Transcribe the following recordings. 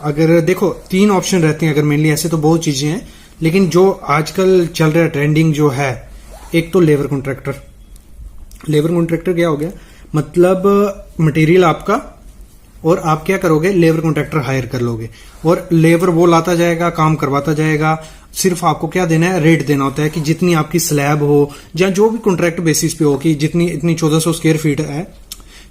अगर देखो 3 ऑप्शन रहते हैं, अगर मेनली ऐसे तो बहुत चीजें हैं, लेकिन जो आजकल चल रहा है ट्रेंडिंग जो है, एक तो लेबर कॉन्ट्रैक्टर। लेबर कॉन्ट्रैक्टर क्या हो गया, मतलब मटेरियल आपका और आप क्या करोगे, लेबर कॉन्ट्रैक्टर हायर कर लोगे और लेबर वो लाता जाएगा, काम करवाता जाएगा। सिर्फ आपको क्या देना है, रेट देना होता है कि जितनी आपकी स्लैब हो या जो भी कॉन्ट्रैक्ट बेसिस पे हो, कि जितनी इतनी 1400 स्क्वायर फीट है,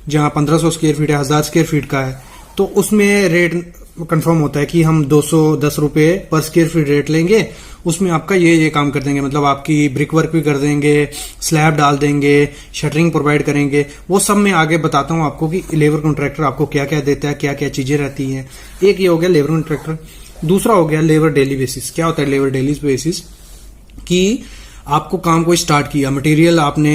जहां 1500 स्क्वायर फीट है, 1000 स्क्वायर फीट का है, तो उसमें रेट कंफर्म होता है कि हम 210 रुपए पर स्क्वायर फीट रेट लेंगे। उसमें आपका ये काम कर देंगे, मतलब आपकी ब्रिक वर्क भी कर देंगे, स्लैब डाल देंगे, शटरिंग प्रोवाइड करेंगे। वो सब मैं आगे बताता हूं आपको कि लेबर कॉन्ट्रैक्टर आपको क्या क्या देता है, क्या क्या चीजें रहती हैं। एक ये हो गया लेबर कॉन्ट्रैक्टर। दूसरा हो गया लेबर डेली बेसिस। क्या होता है लेबर डेली बेसिस, कि आपको काम को स्टार्ट किया, मटेरियल आपने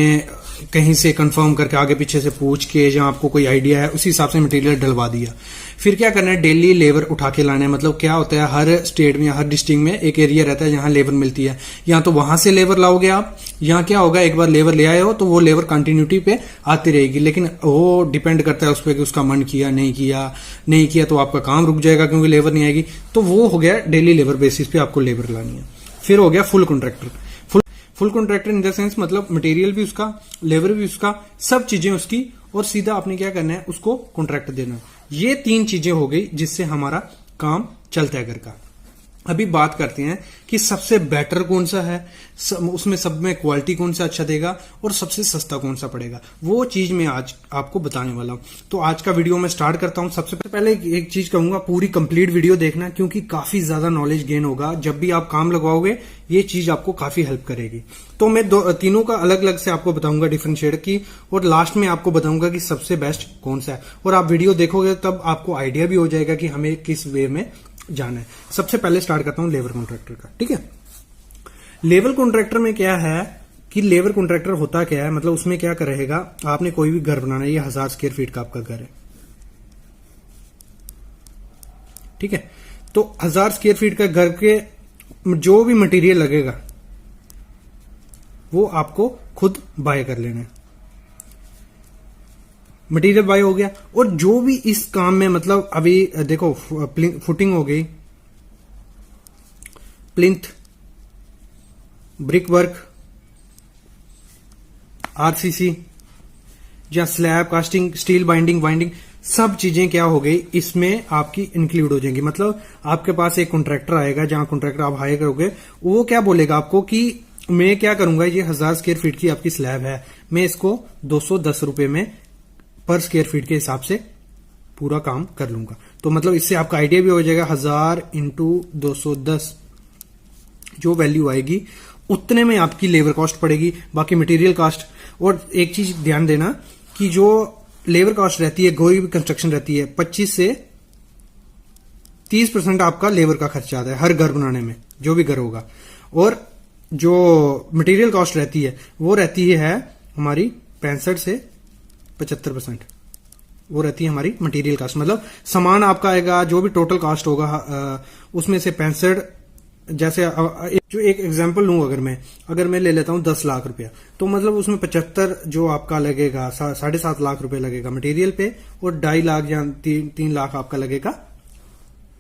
कहीं से कंफर्म करके आगे पीछे से पूछ के, जहां आपको कोई आइडिया है उसी हिसाब से मटेरियल डलवा दिया। फिर क्या करना है, डेली लेबर उठा के लाना है। मतलब क्या होता है, हर स्टेट में, हर डिस्ट्रिक्ट में एक एरिया रहता है जहां लेबर मिलती है। या तो वहां से लेबर लाओगे आप, यहाँ क्या होगा, एक बार लेबर ले आए हो तो वो लेबर कंटिन्यूटी पे आती रहेगी, लेकिन वो डिपेंड करता है उस पर कि उसका मन किया नहीं किया तो आपका काम रुक जाएगा क्योंकि लेबर नहीं आएगी। तो वो हो गया डेली लेबर बेसिस पे आपको लेबर लानी है। फिर हो गया full contractor. Full contractor in the sense, मतलब मटेरियल भी उसका, लेबर भी उसका, सब चीजें उसकी, और सीधा आपने क्या करना है, उसको कॉन्ट्रैक्ट देना। ये 3 चीजें हो गई जिससे हमारा काम चलता है घर का। अभी बात करते हैं कि सबसे बेटर कौन सा है, उसमें सब में क्वालिटी कौन सा अच्छा देगा और सबसे सस्ता कौन सा पड़ेगा। वो चीज मैं आज आपको बताने वाला हूं। तो आज का वीडियो मैं स्टार्ट करता हूं। सबसे पहले एक चीज कहूंगा, पूरी कंप्लीट वीडियो देखना, क्योंकि काफी ज्यादा नॉलेज गेन होगा। जब भी आप काम लगवाओगे ये चीज आपको काफी हेल्प करेगी। तो मैं तीनों का अलग अलग से आपको बताऊंगा डिफरेंशिएट की, और लास्ट में आपको बताऊंगा कि सबसे बेस्ट कौन सा है। और आप वीडियो देखोगे तब आपको आइडिया भी हो जाएगा कि हमें किस वे में जाना है। सबसे पहले स्टार्ट करता हूं लेबर कॉन्ट्रैक्टर का, ठीक है। लेबर कॉन्ट्रैक्टर में क्या है कि लेबर कॉन्ट्रैक्टर होता क्या है, मतलब उसमें क्या रहेगा, आपने कोई भी घर बनाना है, ये 1000 स्क्वायर फीट का आपका घर है, ठीक है। तो 1000 स्क्वायर फीट का घर के जो भी मटेरियल लगेगा वो आपको खुद बाय कर लेना है। मटेरियल बाय हो गया, और जो भी इस काम में, मतलब अभी देखो फुटिंग हो गई, प्लिंथ, ब्रिक वर्क, आरसीसी या स्लैब कास्टिंग, स्टील बाइंडिंग, सब चीजें क्या हो गई, इसमें आपकी इंक्लूड हो जाएंगी। मतलब आपके पास एक कॉन्ट्रैक्टर आएगा, जहां कॉन्ट्रैक्टर आप हायर करोगे, वो क्या बोलेगा आपको कि मैं क्या करूंगा, ये 1000 स्क्वायर फीट की आपकी स्लैब है, मैं इसको 210 रुपए में पर स्क्वायर फीट के हिसाब से पूरा काम कर लूंगा। तो मतलब इससे आपका आइडिया भी हो जाएगा, 1000 इंटू 210 जो वैल्यू आएगी उतने में आपकी लेबर कॉस्ट पड़ेगी, बाकी मटेरियल कॉस्ट। और एक चीज ध्यान देना कि जो लेबर कॉस्ट रहती है, कोई भी कंस्ट्रक्शन रहती है, 25 से 30% आपका लेबर का खर्चा आता है हर घर बनाने में, जो भी घर होगा। और जो मटेरियल कॉस्ट रहती है वो रहती है हमारी 65 से 75%, वो रहती है हमारी मटेरियल कॉस्ट। मतलब सामान आपका आएगा, जो भी टोटल कॉस्ट होगा उसमें से 65, जैसे जो एक एग्जांपल लूं, अगर मैं ले लेता हूं 10 लाख रुपया, तो मतलब उसमें 75 जो आपका लगेगा, 7.5 लाख रुपए लगेगा मटेरियल पे, और 2.5 लाख या 3 लाख आपका लगेगा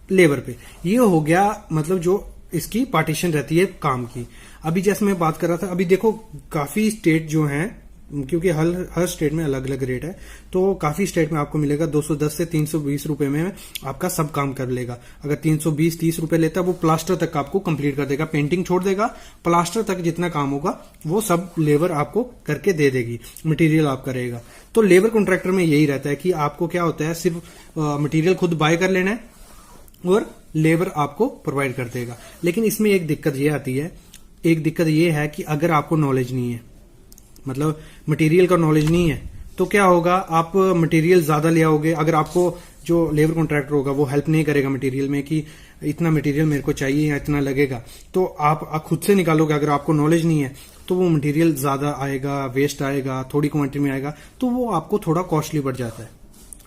लेबर पे। ये हो गया मतलब जो इसकी पार्टीशन रहती है काम की। अभी जैसे मैं बात कर रहा था, अभी देखो काफी स्टेट जो हैं, क्योंकि हर स्टेट में अलग अलग रेट है, तो काफी स्टेट में आपको मिलेगा 210 से 320 रुपए में आपका सब काम कर लेगा। अगर 320-30 रुपए लेता है, वो प्लास्टर तक आपको कंप्लीट कर देगा, पेंटिंग छोड़ देगा, प्लास्टर तक जितना काम होगा वो सब लेबर आपको करके दे देगी, मटेरियल आप करेगा। तो लेबर कॉन्ट्रैक्टर में यही रहता है कि आपको क्या होता है, सिर्फ मटेरियल खुद बाय कर लेना है और लेबर आपको प्रोवाइड कर देगा। लेकिन इसमें एक दिक्कत ये है कि अगर आपको नॉलेज नहीं है, मतलब मटेरियल का नॉलेज नहीं है, तो क्या होगा, आप मटेरियल ज्यादा ले आओगे। अगर आपको जो लेबर कॉन्ट्रैक्टर होगा वो हेल्प नहीं करेगा मटेरियल में कि इतना मटेरियल मेरे को चाहिए या इतना लगेगा, तो आप खुद से निकालोगे। अगर आपको नॉलेज नहीं है तो वो मटेरियल ज्यादा आएगा, वेस्ट आएगा, थोड़ी क्वांटिटी में आएगा, तो वो आपको थोड़ा कॉस्टली पड़ जाता है,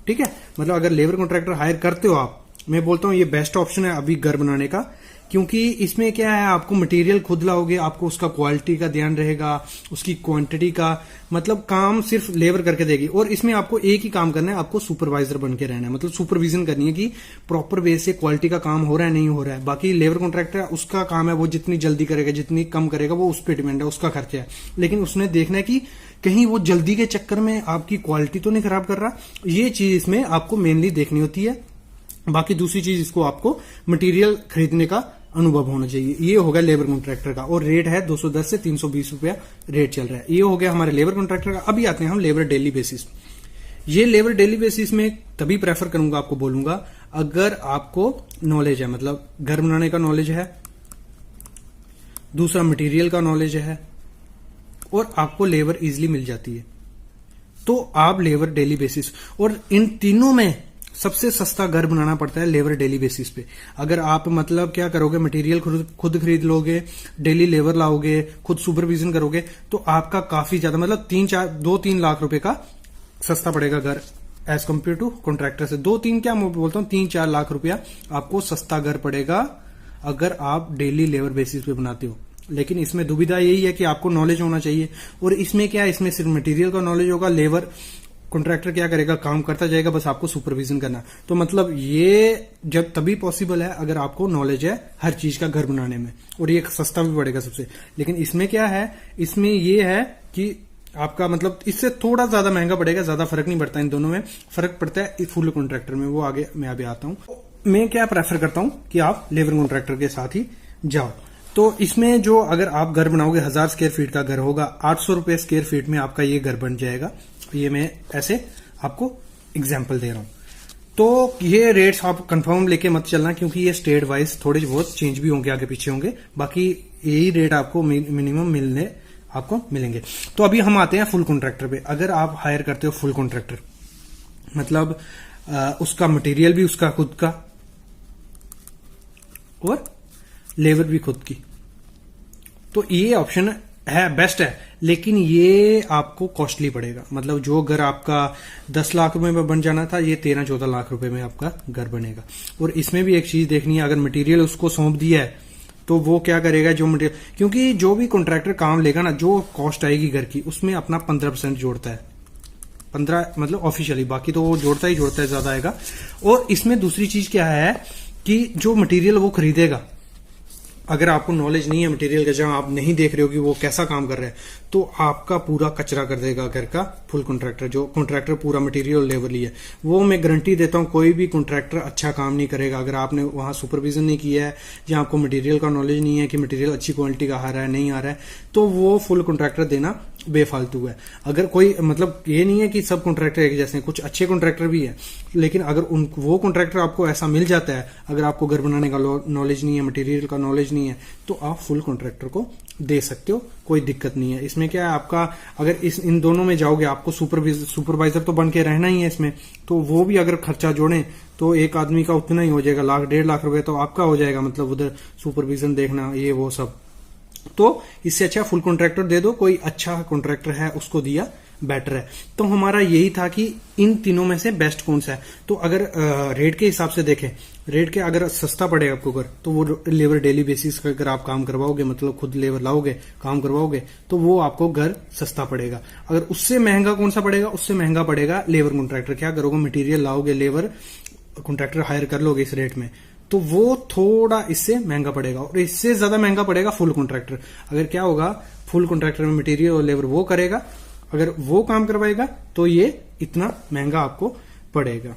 ठीक है। मतलब अगर लेबर कॉन्ट्रैक्टर हायर करते हो आप, मैं बोलता हूं ये बेस्ट ऑप्शन है अभी घर बनाने का, क्योंकि इसमें क्या है, आपको मटेरियल खुद लाओगे, आपको उसका क्वालिटी का ध्यान रहेगा, उसकी क्वांटिटी का, मतलब काम सिर्फ लेबर करके देगी। और इसमें आपको एक ही काम करना है, आपको सुपरवाइजर बन के रहना है, मतलब सुपरविजन करनी है कि प्रॉपर वे से क्वालिटी का काम हो रहा है नहीं हो रहा है। बाकी लेबर कॉन्ट्रैक्टर उसका काम है, वो जितनी जल्दी करेगा जितनी कम करेगा वो उस पर डिपेंड है, उसका खर्चा है। लेकिन उसने देखना है कि कहीं वो जल्दी के चक्कर में आपकी क्वालिटी तो नहीं खराब कर रहा, ये चीज इसमें आपको मेनली देखनी होती है। बाकी दूसरी चीज, इसको आपको मटेरियल खरीदने का अनुभव होना चाहिए। ये हो गया लेबर कॉन्ट्रैक्टर का, और रेट है 210 से 320 रुपया रेट चल रहा है। ये हो गया हमारे लेबर कॉन्ट्रैक्टर का। अभी आते हैं हम लेबर डेली बेसिस। ये लेबर डेली बेसिस में तभी प्रेफर करूंगा, आपको बोलूंगा, अगर आपको नॉलेज है, मतलब घर बनाने का नॉलेज है, दूसरा मटेरियल का नॉलेज है, और आपको लेबर इजीली मिल जाती है, तो आप लेबर डेली बेसिस। और इन तीनों में सबसे सस्ता घर बनाना पड़ता है लेबर डेली बेसिस पे। अगर आप मतलब क्या करोगे, मटेरियल खुद खरीद लोगे, डेली लेबर लाओगे, खुद सुपरविजन करोगे, तो आपका काफी ज्यादा मतलब 2-3 लाख रुपए का सस्ता पड़ेगा घर, एज कम्पेयर टू कॉन्ट्रैक्टर से। 2-3 क्या मैं बोलता हूँ, 3-4 लाख रुपया आपको सस्ता घर पड़ेगा अगर आप डेली लेबर बेसिस पे बनाते हो। लेकिन इसमें दुविधा यही है कि आपको नॉलेज होना चाहिए। और इसमें क्या है, इसमें सिर्फ मटेरियल का नॉलेज होगा, लेबर कॉन्ट्रैक्टर क्या करेगा, काम करता जाएगा, बस आपको सुपरविजन करना। तो मतलब ये जब तभी पॉसिबल है अगर आपको नॉलेज है हर चीज का घर बनाने में, और ये सस्ता भी पड़ेगा सबसे। लेकिन इसमें क्या है, इसमें ये है कि आपका मतलब इससे थोड़ा ज्यादा महंगा पड़ेगा, ज्यादा फर्क नहीं पड़ता, इन दोनों में फर्क पड़ता है फुल कॉन्ट्रैक्टर में, वो आगे मैं अभी आता हूं। मैं क्या प्रेफर करता हूं कि आप लेबर कॉन्ट्रैक्टर के साथ ही जाओ। तो इसमें जो अगर आप घर बनाओगे, 1000 स्क्वायर फीट का घर होगा, 800 रुपए स्क्वायर फीट में आपका ये घर बन जाएगा। ये मैं ऐसे आपको एग्जाम्पल दे रहा हूं। तो ये रेट्स आप कंफर्म लेके मत चलना, क्योंकि ये स्टेट वाइज थोड़े बहुत चेंज भी होंगे, आगे पीछे होंगे। बाकी यही रेट आपको मिनिमम मिलेंगे। तो अभी हम आते हैं फुल कॉन्ट्रैक्टर पे। अगर आप हायर करते हो फुल कॉन्ट्रैक्टर, मतलब उसका मटेरियल भी उसका खुद का और लेबर भी खुद की, तो ये ऑप्शन है, बेस्ट है। लेकिन ये आपको कॉस्टली पड़ेगा, मतलब जो घर आपका 10 लाख रुपए में बन जाना था, ये 13-14 लाख रुपए में आपका घर बनेगा। और इसमें भी एक चीज देखनी है, अगर मटेरियल उसको सौंप दिया है तो वो क्या करेगा, जो मटेरियल, क्योंकि जो भी कॉन्ट्रैक्टर काम लेगा ना, जो कॉस्ट आएगी घर की, उसमें अपना 15% जोड़ता है, 15 मतलब ऑफिशियली, बाकी तो वो जोड़ता ही जोड़ता है, ज्यादा आएगा। और इसमें दूसरी चीज क्या है कि जो मटेरियल वो खरीदेगा, अगर आपको नॉलेज नहीं है मटेरियल का, जहां आप नहीं देख रहे हो कि वो कैसा काम कर रहा है, तो आपका पूरा कचरा कर देगा घर का फुल कॉन्ट्रैक्टर। जो कॉन्ट्रैक्टर पूरा मटेरियल और लेबर लिया, वो मैं गारंटी देता हूं कोई भी कॉन्ट्रैक्टर अच्छा काम नहीं करेगा अगर आपने वहां सुपरविजन नहीं किया है, जहां आपको मटेरियल का नॉलेज नहीं है कि मटेरियल अच्छी क्वालिटी का आ रहा है नहीं आ रहा है, तो वो फुल कॉन्ट्रैक्टर देना बेफालतू है। अगर कोई मतलब ये नहीं है कि सब कॉन्ट्रैक्टर एक जैसे हैं, कुछ अच्छे कॉन्ट्रैक्टर भी हैं, लेकिन अगर वो कॉन्ट्रैक्टर आपको ऐसा मिल जाता है, अगर आपको घर बनाने का नॉलेज नहीं है, मटेरियल का नॉलेज नहीं है, तो आप फुल कॉन्ट्रैक्टर को दे सकते हो, कोई दिक्कत नहीं है। इसमें क्या है, आपका अगर इन दोनों में जाओगे, आपको सुपरवाइजर तो बन के रहना ही है इसमें, तो वो भी अगर खर्चा जोड़े तो एक आदमी का उतना ही हो जाएगा, 1-1.5 लाख रुपए तो आपका हो जाएगा, मतलब उधर सुपरविजन देखना, ये वो सब। तो इससे अच्छा फुल कॉन्ट्रैक्टर दे दो, कोई अच्छा कॉन्ट्रैक्टर है उसको दिया बेटर है। तो हमारा यही था कि इन तीनों में से बेस्ट कौन सा है। तो अगर रेट के हिसाब से देखें, रेट के अगर सस्ता पड़ेगा आपको घर, तो वो लेबर डेली बेसिस का अगर आप काम करवाओगे, मतलब खुद लेबर लाओगे, काम करवाओगे, तो वो आपको घर सस्ता पड़ेगा। अगर उससे महंगा कौन सा पड़ेगा, उससे महंगा पड़ेगा लेबर कॉन्ट्रैक्टर। क्या करोगे, मटेरियल लाओगे, लेबर कॉन्ट्रैक्टर हायर कर लोगे इस रेट में, तो वो थोड़ा इससे महंगा पड़ेगा। और इससे ज्यादा महंगा पड़ेगा फुल कॉन्ट्रैक्टर। अगर क्या होगा, फुल कॉन्ट्रैक्टर में मटेरियल और लेबर वो करेगा, अगर वो काम करवाएगा तो ये इतना महंगा आपको पड़ेगा।